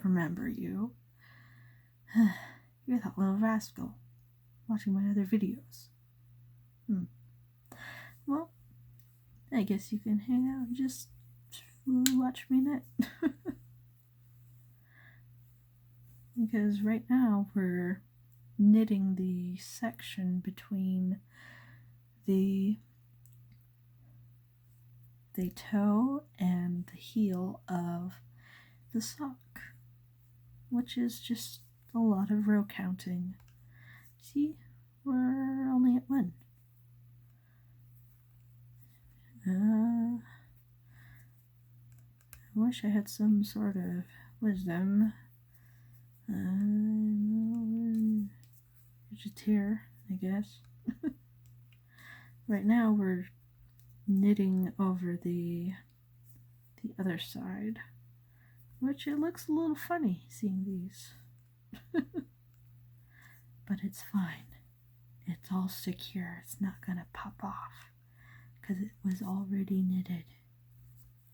remember you. You're that little rascal watching my other videos. Well, I guess you can hang out and just watch me knit. Because right now we're knitting the section between the toe and the heel of the sock, which is just a lot of row counting. See, we're only at 1. I wish I had some sort of wisdom. Just here, I guess. Right now we're knitting over the other side, which it looks a little funny seeing these. But it's fine. It's all secure. It's not gonna pop off because it was already knitted.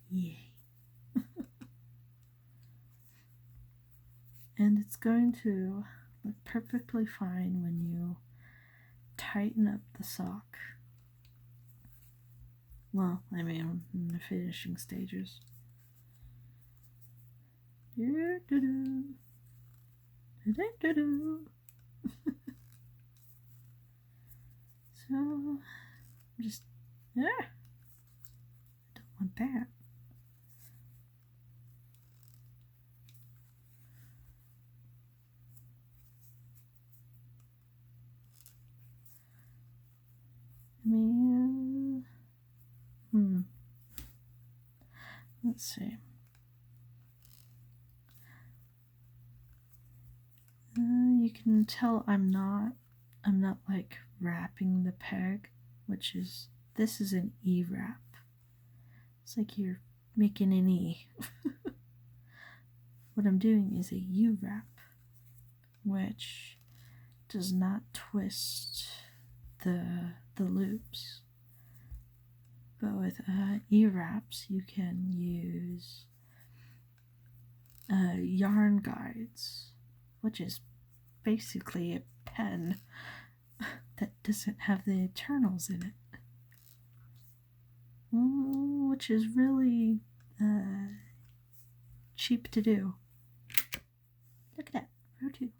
Yay. And it's going to look perfectly fine when you tighten up the sock. Well, I mean, in the finishing stages. So, just, I don't want that. Let's see. You can tell I'm not like wrapping the peg, this is an E wrap. It's like you're making an E. What I'm doing is a U wrap, which does not twist the loops. But with E wraps, you can use yarn guides, which is basically a pen that doesn't have the internals in it, which is really cheap to do. Look at that, row 2.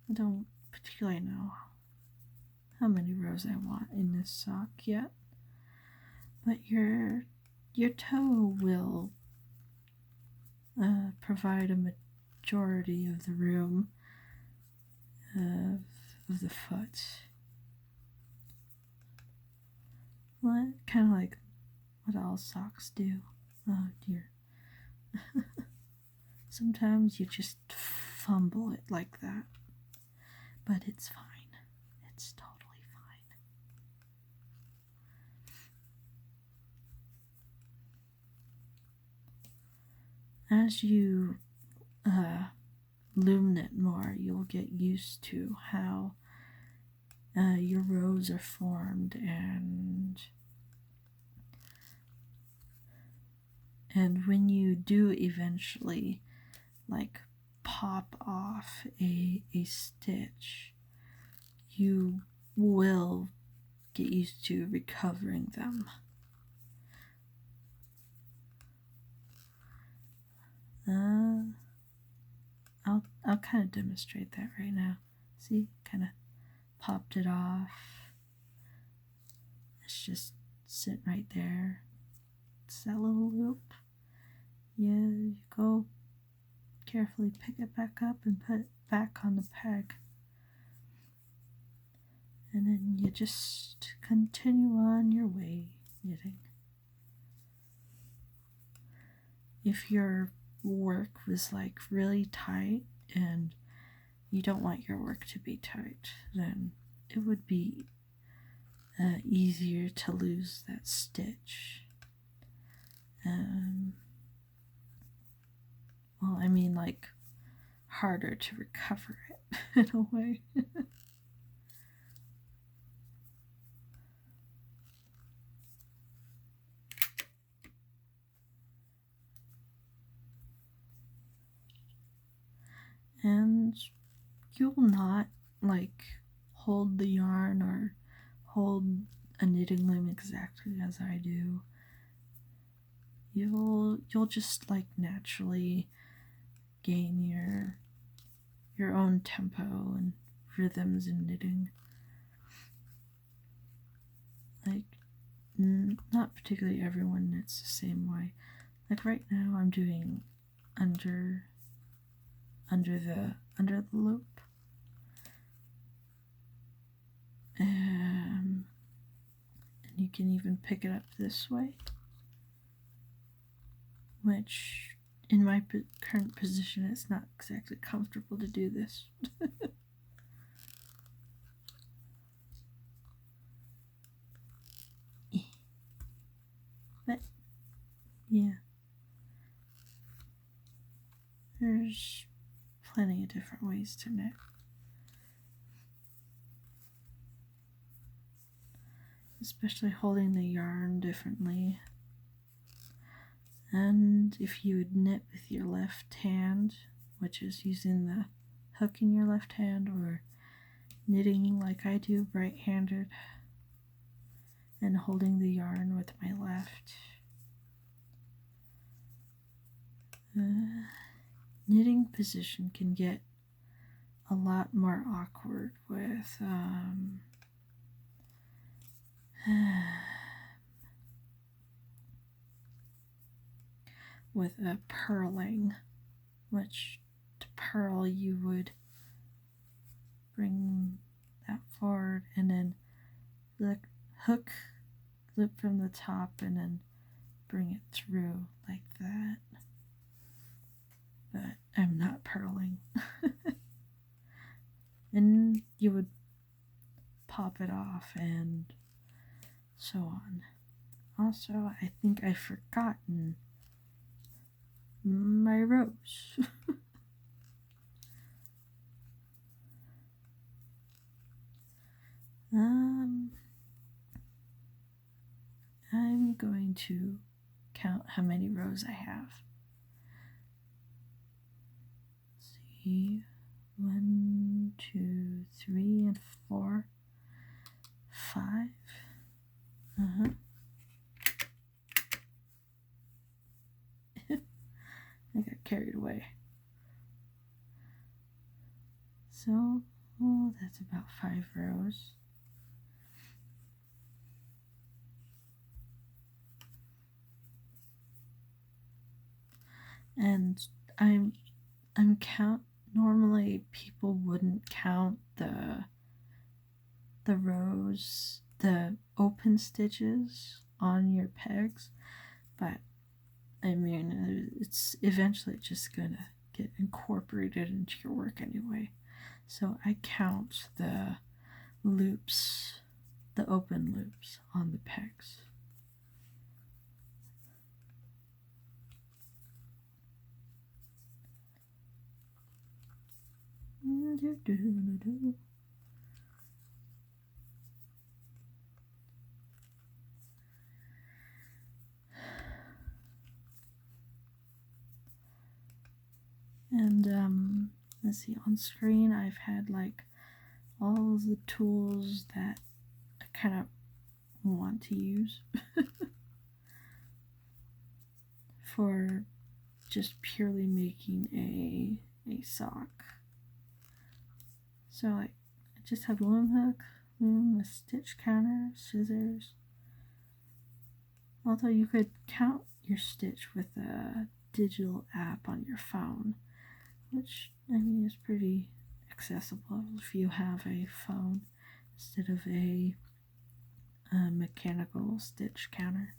I don't particularly know how many rows I want in this sock yet, but your toe will provide a majority of the room of the foot. Well, kind of like what all socks do. Oh dear. Sometimes you just fumble it like that, but it's fine. It's totally fine. As you loom knit more, you'll get used to how your rows are formed, and when you do eventually like pop off a stitch, you will get used to recovering them. I'll kind of demonstrate that right now. See, kind of popped it off. It's just sitting right there. It's that little loop. Yeah, you go carefully pick it back up and put it back on the peg. And then you just continue on your way knitting. If your work was like really tight and you don't want your work to be tight, then it would be easier to lose that stitch. Well, I mean, like, harder to recover it in a way. And you'll not like hold the yarn or hold a knitting loom exactly as I do. You'll just like naturally gain your own tempo and rhythms in knitting. Like not particularly everyone knits the same way. Like right now I'm doing under the loop. And you can even pick it up this way, which in my current position it's not exactly comfortable to do this. But yeah, there's plenty of different ways to knit. Especially holding the yarn differently. And if you would knit with your left hand, which is using the hook in your left hand, or knitting like I do right-handed and holding the yarn with my left. Knitting position can get a lot more awkward with a purling, which to purl you would bring that forward and then the hook loop from the top and then bring it through like that. But I'm not purling. And you would pop it off and so on. Also, I think I've forgotten my rose. I'm going to count how many rows I have. Let's see, 1, 2, 3, and 4, 5. I got carried away. So, that's about 5 rows. And normally people wouldn't count the rows, the open stitches on your pegs, but I mean, it's eventually just gonna get incorporated into your work anyway. So I count the loops, the open loops on the pegs. And let's see, on screen I've had like all of the tools that I kind of want to use for just purely making a sock. So like I just have loom hook, loom, a stitch counter, scissors. Although you could count your stitch with a digital app on your phone, which I mean is pretty accessible if you have a phone instead of a mechanical stitch counter.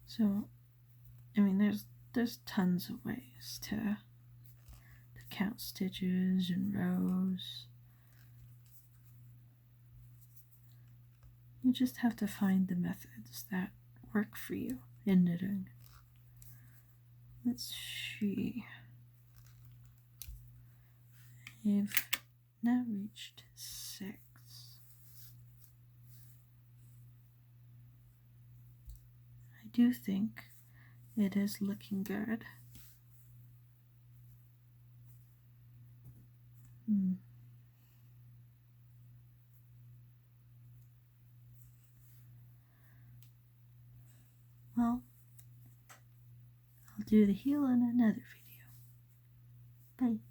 So, I mean, there's tons of ways to count stitches and rows. You just have to find the methods that work for you in knitting. Let's see. I've now reached 6. I do think It is looking good. Well, I'll do the heel in another video. Bye.